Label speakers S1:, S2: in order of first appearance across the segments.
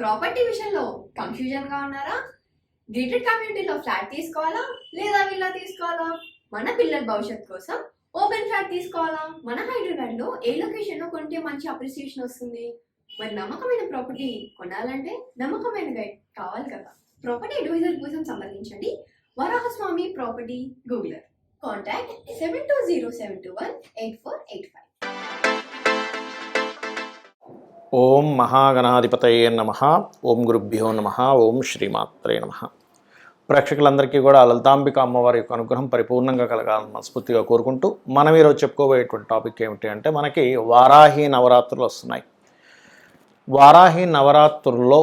S1: Property విషయంలో confusion గా ఉన్నారా? గేటెడ్ కమ్యూనిటీలో ఫ్లాట్ తీసుకోవాలా లేదా విల్లా తీసుకోవాలా? మన పిల్లల భవిష్యత్ కోసం ఓపెన్ ఫ్లాట్ తీసుకోవాలా? మన హైదరాబాద్ లో ఏ లొకేషన్ లో కొంటే మంచి అప్రిసియేషన్ వస్తుంది? మరి నమ్మకమైన ప్రాపర్టీ కొనాలంటే నమ్మకమైన గైడ్ కావాలి కదా. ప్రాపర్టీ అడ్వైజర్ కోసం సంప్రదించండి వరాహస్వామి ప్రాపర్టీ గూగులర్. కాంటాక్ట్ 7207218485.
S2: ఓం మహాగణాధిపతయే నమః. ఓం గురుభ్యో నమః. ఓం శ్రీమాత్రే నమః. ప్రేక్షకులందరికీ కూడా లలితాంబిక అమ్మవారి యొక్క అనుగ్రహం పరిపూర్ణంగా కలగాలని మనస్ఫూర్తిగా కోరుకుంటూ మనం ఈరోజు చెప్పుకోబోయేటువంటి టాపిక్ ఏమిటి అంటే, మనకి వారాహి నవరాత్రులు వస్తున్నాయి. వారాహి నవరాత్రుల్లో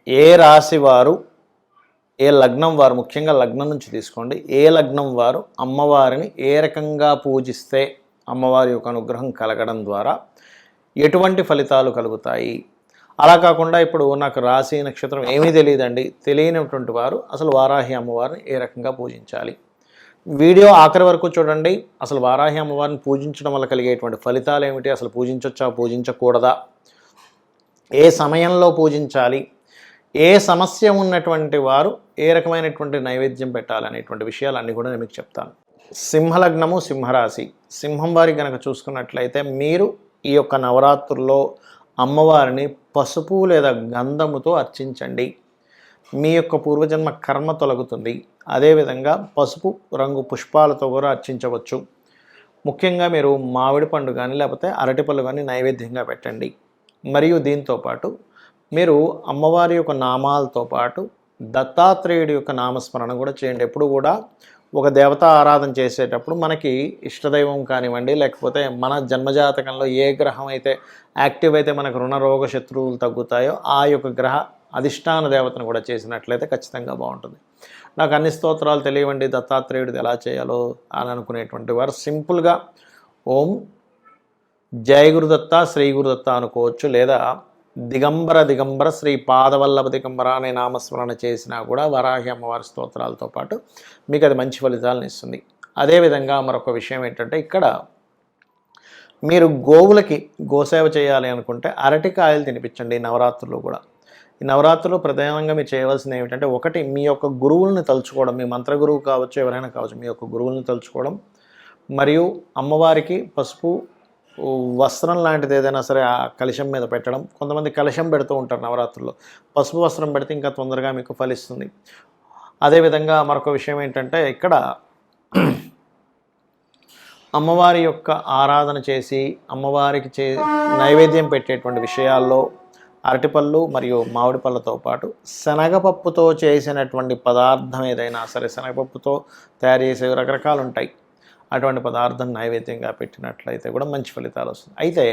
S2: ఏ రాశి వారు, ఏ లగ్నం వారు, ముఖ్యంగా లగ్నం నుంచి తీసుకోండి, ఏ లగ్నం వారు అమ్మవారిని ఏ రకంగా పూజిస్తే అమ్మవారి యొక్క అనుగ్రహం కలగడం ద్వారా ఎటువంటి ఫలితాలు కలుగుతాయి. అలా కాకుండా ఇప్పుడు నాకు రాశి నక్షత్రం ఏమీ తెలియదండి, తెలియనటువంటి వారు అసలు వారాహి అమ్మవారిని ఏ రకంగా పూజించాలి. వీడియో ఆఖరి వరకు చూడండి. అసలు వారాహి అమ్మవారిని పూజించడం వల్ల కలిగేటువంటి ఫలితాలు ఏమిటి, అసలు పూజించవచ్చా పూజించకూడదా, ఏ సమయంలో పూజించాలి, ఏ సమస్య ఉన్నటువంటి వారు ఏ రకమైనటువంటి నైవేద్యం పెట్టాలనేటువంటి విషయాలన్నీ కూడా నేను మీకు చెప్తాను. సింహలగ్నము, సింహరాశి, సింహం వారికి కనుక చూసుకున్నట్లయితే మీరు ఈ యొక్క నవరాత్రుల్లో అమ్మవారిని పసుపు లేదా గంధముతో అర్చించండి. మీ యొక్క పూర్వజన్మ కర్మ తొలగుతుంది. అదేవిధంగా పసుపు రంగు పుష్పాలతో కూడా అర్చించవచ్చు. ముఖ్యంగా మీరు మామిడి పండు కానీ లేకపోతే అరటిపళ్ళు కానీ నైవేద్యంగా పెట్టండి. మరియు దీంతోపాటు మీరు అమ్మవారి యొక్క నామాలతో పాటు దత్తాత్రేయుడి యొక్క నామస్మరణ కూడా చేయండి. ఎప్పుడు కూడా ఒక దేవతా ఆరాధన చేసేటప్పుడు మనకి ఇష్టదైవం కానివ్వండి, లేకపోతే మన జన్మజాతకంలో ఏ గ్రహం అయితే యాక్టివ్ అయితే మనకు రుణరోగ శత్రువులు తగ్గుతాయో ఆ యొక్క గ్రహ అధిష్టాన దేవతను కూడా చేసినట్లయితే ఖచ్చితంగా బాగుంటుంది. నాకు అన్ని స్తోత్రాలు తెలియవండి, దత్తాత్రేయుడిది ఎలా చేయాలో అని అనుకునేటువంటి వారు సింపుల్గా ఓం జయ గురుదత్త శ్రీ గురుదత్త అనుకోవచ్చు, లేదా దిగంబర దిగంబర శ్రీ పాదవల్లభ దిగంబర అనే నామస్మరణ చేసినా కూడా వరాహి అమ్మవారి స్తోత్రాలతో పాటు మీకు అది మంచి ఫలితాలను ఇస్తుంది. అదేవిధంగా మరొక విషయం ఏంటంటే, ఇక్కడ మీరు గోవులకి గోసేవ చేయాలి అనుకుంటే అరటికాయలు తినిపించండి. ఈ నవరాత్రులు కూడా, ఈ నవరాత్రులు ప్రధానంగా మీరు చేయవలసింది ఏమిటంటే, ఒకటి మీ యొక్క గురువుల్ని తలుచుకోవడం, మీ మంత్ర గురువు కావచ్చు, ఎవరైనా కావచ్చు, మీ యొక్క గురువుల్ని తలుచుకోవడం, మరియు అమ్మవారికి పసుపు వస్త్రం లాంటిది ఏదైనా సరే ఆ కలశం మీద పెట్టడం. కొంతమంది కలశం పెడుతూ ఉంటారు నవరాత్రుల్లో, పసుపు వస్త్రం పెడితే ఇంకా తొందరగా మీకు ఫలిస్తుంది. అదేవిధంగా మరొక విషయం ఏంటంటే, ఇక్కడ అమ్మవారి యొక్క ఆరాధన చేసి అమ్మవారికి నైవేద్యం పెట్టేటువంటి విషయాల్లో అరటిపళ్ళు మరియు మామిడి పళ్ళతో పాటు శనగపప్పుతో చేసినటువంటి పదార్థం ఏదైనా సరే, శనగపప్పుతో తయారు చేసే రకరకాలు ఉంటాయి, అటువంటి పదార్థం నైవేద్యంగా పెట్టినట్లయితే కూడా మంచి ఫలితాలు వస్తుంది. అయితే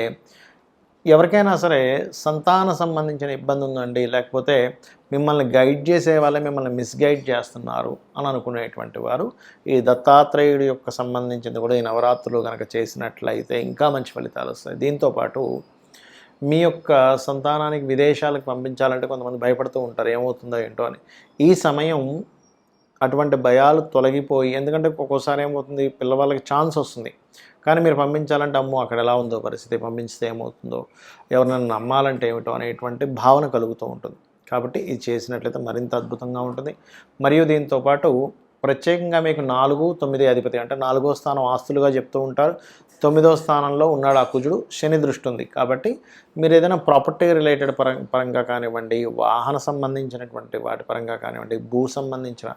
S2: ఎవరికైనా సరే సంతాన సంబంధించిన ఇబ్బంది ఉందండి, లేకపోతే మిమ్మల్ని గైడ్ చేసే వాళ్ళే మిమ్మల్ని మిస్గైడ్ చేస్తున్నారు అని అనుకునేటువంటి వారు ఈ దత్తాత్రేయుడి యొక్క సంబంధించింది కూడా ఈ నవరాత్రులు కనుక చేసినట్లయితే ఇంకా మంచి ఫలితాలు వస్తాయి. దీంతోపాటు మీ యొక్క సంతానానికి విదేశాలకు పంపించాలంటే కొంతమంది భయపడుతూ ఉంటారు, ఏమవుతుందో ఏంటో అని. ఈ సమయం అటువంటి భయాలు తొలగిపోయి, ఎందుకంటే ఒక్కోసారి ఏమవుతుంది, పిల్లవాళ్ళకి ఛాన్స్ వస్తుంది కానీ మీరు పంపించాలంటే అమ్మో అక్కడ ఎలా ఉందో పరిస్థితి, పంపించితే ఏమవుతుందో, ఎవరినైనా నమ్మాలంటే ఏమిటో అనేటువంటి భావన కలుగుతూ ఉంటుంది. కాబట్టి ఇది చేసినట్లయితే మరింత అద్భుతంగా ఉంటుంది. మరియు దీంతోపాటు ప్రత్యేకంగా మీకు 4, 9 అధిపతి, అంటే 4వ స్థానం ఆస్తులుగా చెప్తూ ఉంటారు, 9వ స్థానంలో ఉన్నాడు ఆ కుజుడు, శని దృష్టి ఉంది. కాబట్టి మీరు ఏదైనా ప్రాపర్టీ రిలేటెడ్ పరంగా కానివ్వండి, వాహన సంబంధించినటువంటి వాటి పరంగా కానివ్వండి, భూ సంబంధించిన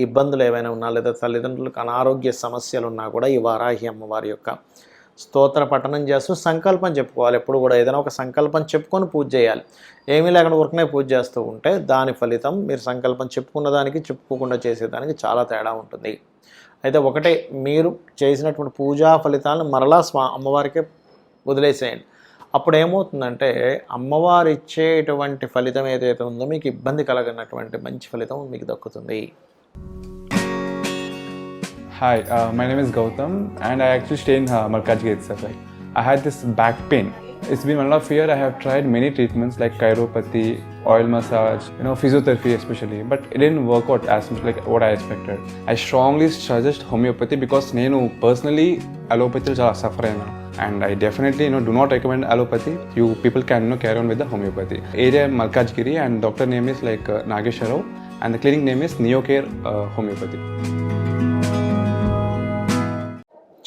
S2: ఇబ్బందులు ఏవైనా ఉన్నా, లేదా తల్లిదండ్రులకు అనారోగ్య సమస్యలు ఉన్నా కూడా ఈ వారాహి అమ్మవారి యొక్క స్తోత్ర పఠనం చేస్తూ సంకల్పం చెప్పుకోవాలి. ఎప్పుడు కూడా ఏదైనా ఒక సంకల్పం చెప్పుకొని పూజ చేయాలి. ఏమీ లేకుండా ఊరికనే పూజ చేస్తూ ఉంటే దాని ఫలితం మీరు సంకల్పం చెప్పుకున్న దానికి చెప్పుకోకుండా చేసేదానికి చాలా తేడా ఉంటుంది. అయితే ఒకటే, మీరు చేసినటువంటి పూజా ఫలితాలను మరలా అమ్మవారికే వదిలేసేయండి. అప్పుడు ఏమవుతుందంటే అమ్మవారు ఇచ్చేటువంటి ఫలితం ఏదైతే ఉందో మీకు ఇబ్బంది కలగనటువంటి మంచి ఫలితం మీకు దక్కుతుంది.
S3: Hi, my name is Gautam and I actually stay in Markajgate itself. I had this back pain. It's been 1.5 years. I have tried many treatments like chiropathy, oil massage, physiotherapy especially, but it didn't work out as much like what I expected. I strongly suggest homeopathy because నేను personally allopathy చాలా suffer అయినా. And I definitely do not recommend allopathy. You people can carry on with the homeopathy. Area Malkajgiri and doctor name is like Nageswar Rao and the clinic name is Neocare Homeopathy.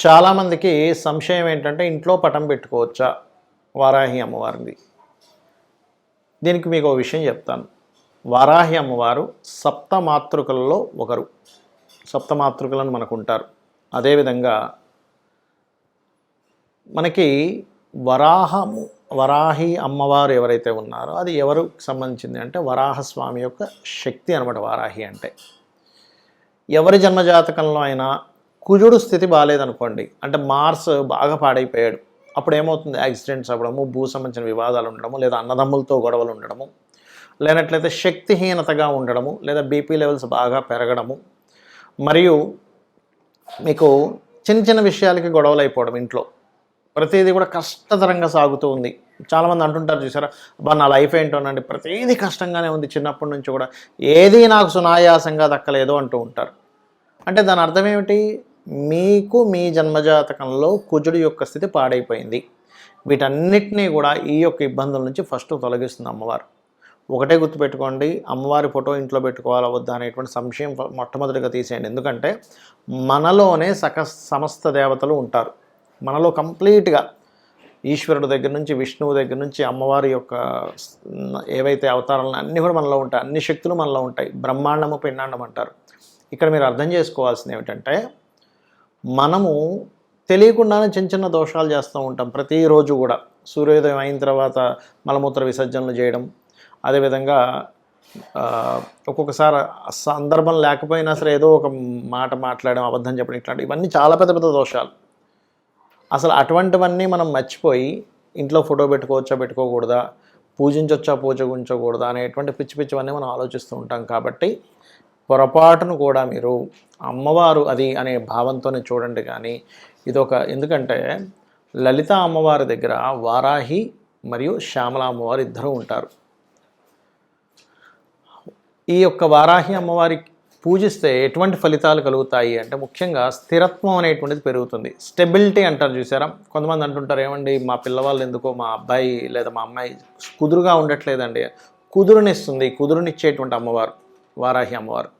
S2: చాలామందికి సంశయం ఏంటంటే ఇంట్లో పటం పెట్టుకోవచ్చా వారాహి అమ్మవారిది. దీనికి మీకు ఒక విషయం చెప్తాను. వారాహి అమ్మవారు సప్తమాతృకలలో ఒకరు. సప్తమాతృకలను మనకు ఉంటారు. అదేవిధంగా మనకి వరాహి అమ్మవారు ఎవరైతే ఉన్నారో అది ఎవరికి సంబంధించింది అంటే వరాహస్వామి యొక్క శక్తి అనమాట. వారాహి అంటే ఎవరి జన్మజాతకంలో అయినా కుజుడు స్థితి బాగాలేదనుకోండి, అంటే మార్స్ బాగా పాడైపోయాడు, అప్పుడు ఏమవుతుంది? యాక్సిడెంట్స్ అవ్వడము, భూ సంబంధించిన వివాదాలు ఉండడము, లేదా అన్నదమ్ములతో గొడవలు ఉండడము, లేనట్లయితే శక్తిహీనతగా ఉండడము, లేదా బీపీ లెవెల్స్ బాగా పెరగడము, మరియు మీకు చిన్న చిన్న విషయాలకి గొడవలు అయిపోవడం, ఇంట్లో ప్రతిదీ కూడా కష్టతరంగా సాగుతూ ఉంది. చాలామంది అంటుంటారు చూసారా, అబ్బా నా లైఫ్ ఏంటోనండి ప్రతిదీ కష్టంగానే ఉంది, చిన్నప్పటి నుంచి కూడా ఏదీ నాకు సునాయాసంగా దక్కలేదు అంటూ ఉంటారు. అంటే దాని అర్థం ఏమిటి? మీకు మీ జన్మజాతకంలో కుజుడు యొక్క స్థితి పాడైపోయింది. వీటన్నిటినీ కూడా ఈ యొక్క ఇబ్బందుల నుంచి ఫస్ట్ తొలగిస్తుంది అమ్మవారు. ఒకటే గుర్తుపెట్టుకోండి, అమ్మవారి ఫోటో ఇంట్లో పెట్టుకోవాలా వద్దా అనేటువంటి సంశయం మొట్టమొదటిగా తీసేయండి. ఎందుకంటే మనలోనే సమస్త దేవతలు ఉంటారు. మనలో కంప్లీట్గా ఈశ్వరుడు దగ్గర నుంచి, విష్ణువు దగ్గర నుంచి, అమ్మవారి యొక్క ఏవైతే అవతారాలను అన్నీ కూడా మనలో ఉంటాయి. అన్ని శక్తులు మనలో ఉంటాయి. బ్రహ్మాండము పిండాండం అంటారు. ఇక్కడ మీరు అర్థం చేసుకోవాల్సింది ఏమిటంటే, మనము తెలియకుండానే చిన్న చిన్న దోషాలు చేస్తూ ఉంటాం ప్రతిరోజు కూడా. సూర్యోదయం అయిన తర్వాత మలమూత్ర విసర్జనలు చేయడం, అదేవిధంగా ఒక్కొక్కసారి సందర్భం లేకపోయినా సరే ఏదో ఒక మాట మాట్లాడడం, అబద్ధం చెప్పడం, ఇట్లాంటి ఇవన్నీ చాలా పెద్ద పెద్ద దోషాలు. అసలు అటువంటివన్నీ మనం మర్చిపోయి ఇంట్లో ఫోటో పెట్టుకోవచ్చా పెట్టుకోకూడదా, పూజించవచ్చా పూజించకూడదా అనేటువంటి పిచ్చి పిచ్చివన్నీ మనం ఆలోచిస్తూ ఉంటాం. కాబట్టి పొరపాటును కూడా మీరు అమ్మవారు అది అనే భావంతోనే చూడండి. కానీ ఇదొక, ఎందుకంటే లలిత అమ్మవారి దగ్గర వారాహి మరియు శ్యామల అమ్మవారు ఇద్దరూ ఉంటారు. ఈ యొక్క వారాహి అమ్మవారి పూజిస్తే ఎటువంటి ఫలితాలు కలుగుతాయి అంటే, ముఖ్యంగా స్థిరత్వం అనేటువంటిది పెరుగుతుంది. స్టెబిలిటీ అంటారు చూసారా. కొంతమంది అంటుంటారు, ఏమండి మా పిల్లవాళ్ళు ఎందుకో, మా అబ్బాయి లేదా మా అమ్మాయి కుదురుగా ఉండట్లేదండి. కుదురునిస్తుంది, కుదురునిచ్చేటువంటి అమ్మవారు వారాహి అమ్మవారు.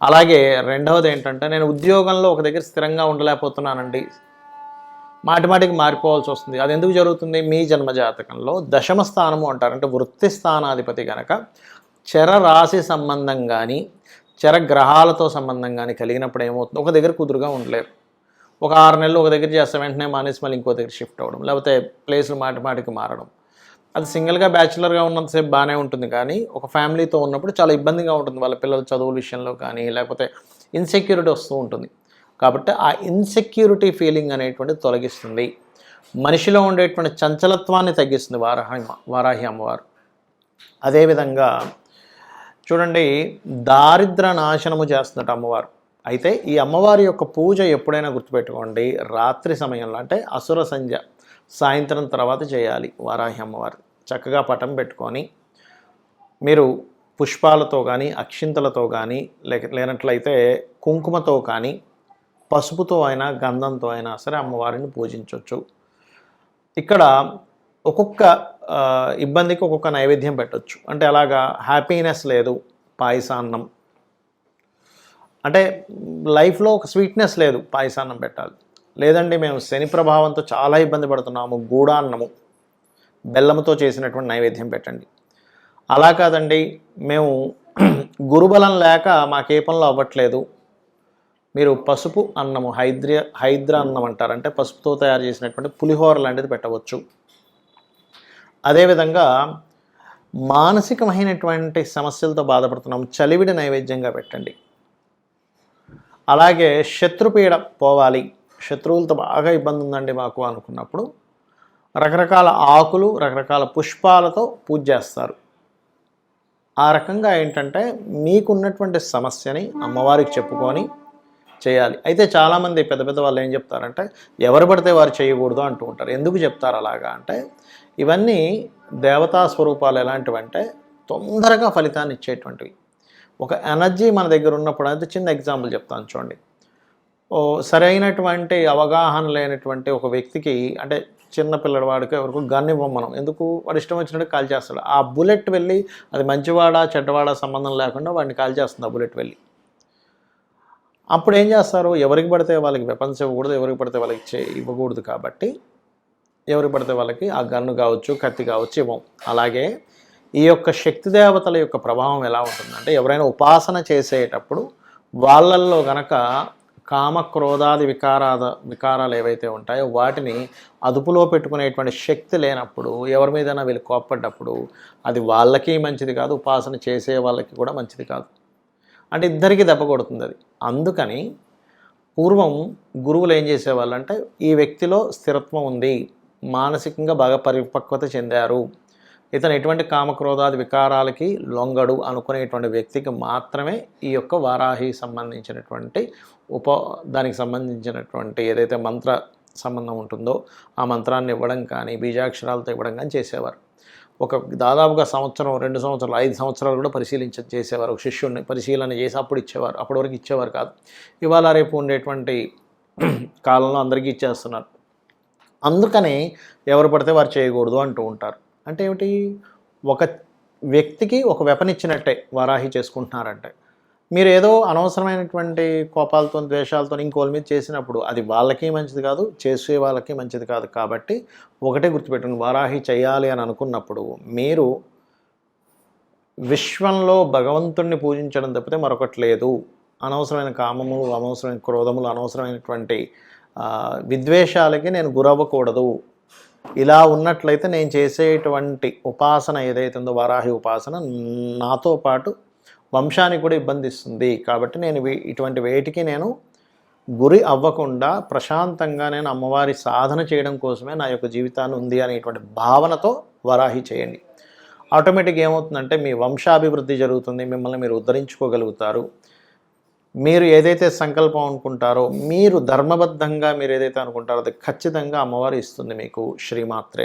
S2: అలాగే రెండవది ఏంటంటే, నేను ఉద్యోగంలో ఒక దగ్గర స్థిరంగా ఉండలేకపోతున్నానండి, మాటిమాటికి మారిపోవాల్సి వస్తుంది. అది ఎందుకు జరుగుతుంది? మీ జన్మజాతకంలో దశమ స్థానము అంటారు. అంటే వృత్తి స్థానాధిపతి కనుక చర రాశి సంబంధం కానీ చరగ్రహాలతో సంబంధం కానీ కలిగినప్పుడు ఏమవుతుంది? ఒక దగ్గర కుదురుగా ఉండలేరు. ఒక 6 నెలలు ఒక దగ్గర చేస్తే వెంటనే మానేసి మళ్ళీ ఇంకో దగ్గర షిఫ్ట్ అవ్వడం, లేకపోతే ప్లేస్లు మాటిమాటికి మారడం. అది సింగిల్గా బ్యాచులర్గా ఉన్నంతసేపు బాగానే ఉంటుంది, కానీ ఒక ఫ్యామిలీతో ఉన్నప్పుడు చాలా ఇబ్బందిగా ఉంటుంది. వాళ్ళ పిల్లల చదువుల విషయంలో కానీ, లేకపోతే ఇన్సెక్యూరిటీ వస్తూ ఉంటుంది. కాబట్టి ఆ ఇన్సెక్యూరిటీ ఫీలింగ్ అనేటువంటిది తొలగిస్తుంది. మనిషిలో ఉండేటువంటి చంచలత్వాన్ని తగ్గిస్తుంది వారాహి అమ్మవారు. అదేవిధంగా చూడండి, దారిద్ర నాశనము చేస్తున్నట్టు అమ్మవారు. అయితే ఈ అమ్మవారి యొక్క పూజ ఎప్పుడైనా గుర్తుపెట్టుకోండి, రాత్రి సమయంలో, అంటే అసుర సంధ్య సాయంత్రం తర్వాత చేయాలి. వారాహి అమ్మవారు చక్కగా పటం పెట్టుకొని మీరు పుష్పాలతో కానీ, అక్షింతలతో కానీ, లేనట్లయితే కుంకుమతో కానీ, పసుపుతో అయినా, గంధంతో అయినా సరే అమ్మవారిని పూజించవచ్చు. ఇక్కడ ఒక్కొక్క ఇబ్బందికి ఒక్కొక్క నైవేద్యం పెట్టవచ్చు. అంటే అలాగా హ్యాపీనెస్ లేదు, పాయసాన్నం. అంటే లైఫ్లో ఒక స్వీట్నెస్ లేదు, పాయసాన్నం పెట్టాలి. లేదండి మేము శని ప్రభావంతో చాలా ఇబ్బంది పడుతున్నాము, గూడాన్నము బెల్లంతో చేసినటువంటి నైవేద్యం పెట్టండి. అలా కాదండి మేము గురుబలం లేక మాకే పనులు అవ్వట్లేదు, మీరు పసుపు అన్నము, హైద్ర అన్నం అంటారు, అంటే పసుపుతో తయారు చేసినటువంటి పులిహోర లాంటిది పెట్టవచ్చు. అదేవిధంగా మానసికమైనటువంటి సమస్యలతో బాధపడుతున్నాం, చలివిడి నైవేద్యంగా పెట్టండి. అలాగే శత్రుపీడ పోవాలి, శత్రువులతో బాగా ఇబ్బంది ఉందండి మాకు అనుకున్నప్పుడు రకరకాల ఆకులు, రకరకాల పుష్పాలతో పూజ చేస్తారు. ఆ రకంగా ఏంటంటే మీకున్నటువంటి సమస్యని అమ్మవారికి చెప్పుకొని చేయాలి. అయితే చాలామంది పెద్ద పెద్ద వాళ్ళు ఏం చెప్తారంటే, ఎవరు పడితే వారు చేయకూడదు అంటూ ఉంటారు. ఎందుకు చెప్తారు అలాగా అంటే, ఇవన్నీ దేవతా స్వరూపాలు ఎలాంటివంటే తొందరగా ఫలితాన్ని ఇచ్చేటువంటివి. ఒక ఎనర్జీ మన దగ్గర ఉన్నప్పుడు, అయితే చిన్న ఎగ్జాంపుల్ చెప్తాను చూడండి. సరైనటువంటి అవగాహన లేనటువంటి ఒక వ్యక్తికి, అంటే చిన్న పిల్లవాడికి ఎవరికి గన్ ఇవ్వం మనం. ఎందుకు? వాడు ఇష్టం వచ్చినట్టు కాల్ చేస్తాడు. ఆ బుల్లెట్ వెళ్ళి అది మంచివాడా చెడ్డవాడా సంబంధం లేకుండా వాడిని కాల్ చేస్తుంది ఆ బుల్లెట్ వెళ్ళి. అప్పుడు ఏం చేస్తారు? ఎవరికి పడితే వాళ్ళకి వెపన్స్ ఇవ్వకూడదు, ఎవరికి పడితే వాళ్ళకి ఇవ్వకూడదు. కాబట్టి ఎవరికి పడితే వాళ్ళకి ఆ గన్ను కావచ్చు, కత్తి కావచ్చు ఇవ్వం. అలాగే ఈ యొక్క శక్తి దేవతల యొక్క ప్రభావం ఎలా ఉంటుందంటే, ఎవరైనా ఉపాసన చేసేటప్పుడు వాళ్ళల్లో గనక కామ క్రోధాది వికారాలు ఏవైతే ఉంటాయో వాటిని అదుపులో పెట్టుకునేటువంటి శక్తి లేనప్పుడు, ఎవరి మీదైనా వీళ్ళు కోప్పడ్డప్పుడు అది వాళ్ళకి మంచిది కాదు, ఉపాసన చేసే వాళ్ళకి కూడా మంచిది కాదు. అంటే ఇద్దరికీ దెబ్బ కొడుతుంది అది. అందుకని పూర్వం గురువులు ఏం చేసేవాళ్ళు అంటే, ఈ వ్యక్తిలో స్థిరత్వం ఉంది, మానసికంగా బాగా పరిపక్వత చెందారు, ఇతను ఎటువంటి కామక్రోధాది వికారాలకి లొంగడు అనుకునేటువంటి వ్యక్తికి మాత్రమే ఈ యొక్క వారాహి సంబంధించినటువంటి దానికి సంబంధించినటువంటి ఏదైతే మంత్ర సంబంధం ఉంటుందో ఆ మంత్రాన్ని ఇవ్వడం కానీ, బీజాక్షరాలతో ఇవ్వడం కానీ చేసేవారు. దాదాపుగా సంవత్సరం, 2 సంవత్సరాలు, 5 సంవత్సరాలు కూడా చేసేవారు. ఒక శిష్యుడిని పరిశీలన చేసి అప్పుడు ఇచ్చేవారు. అప్పటి వరకు ఇచ్చేవారు కాదు. ఇవాళ రేపు ఉండేటువంటి కాలంలో అందరికీ ఇచ్చేస్తున్నారు. అందుకని ఎవరు పడితే వారు చేయకూడదు అంటూ ఉంటారు. అంటే ఏమిటి? ఒక వ్యక్తికి ఒక వెపన్ ఇచ్చినట్టే వారాహి చేసుకుంటున్నారంటే. మీరు ఏదో అనవసరమైనటువంటి కోపాలతో, ద్వేషాలతో ఇంకోళ్ళ మీద చేసినప్పుడు అది వాళ్ళకి మంచిది కాదు, చేసే వాళ్ళకి మంచిది కాదు. కాబట్టి ఒకటే గుర్తుపెట్టండి, వారాహి చేయాలి అని అనుకున్నప్పుడు మీరు విశ్వంలో భగవంతుణ్ణి పూజించడం తప్పితే మరొకటి లేదు. అనవసరమైన కామములు, అనవసరమైన క్రోధములు, అనవసరమైనటువంటి విద్వేషాలకి నేను గురవ్వకూడదు. ఇలా ఉన్నట్లయితే నేను చేసేటువంటి ఉపాసన ఏదైతే ఉందో వారాహి ఉపాసన నాతో పాటు వంశానికి కూడా ఇబ్బంది ఇస్తుంది. కాబట్టి నేను ఇటువంటి వేటికి నేను గురి అవ్వకుండా ప్రశాంతంగా నేను అమ్మవారి సాధన చేయడం కోసమే నా యొక్క జీవితాన్ని ఉంది అనేటువంటి భావనతో వారాహి చేయండి. ఆటోమేటిక్గా ఏమవుతుందంటే మీ వంశాభివృద్ధి జరుగుతుంది, మిమ్మల్ని మీరు ఉద్ధరించుకోగలుగుతారు. మీరు ఏదైతే సంకల్పం అనుకుంటారో, మీరు ధర్మబద్ధంగా మీరు ఏదైతే అనుకుంటారో అది ఖచ్చితంగా అమ్మవారు ఇస్తుంది మీకు. శ్రీమాత్రే.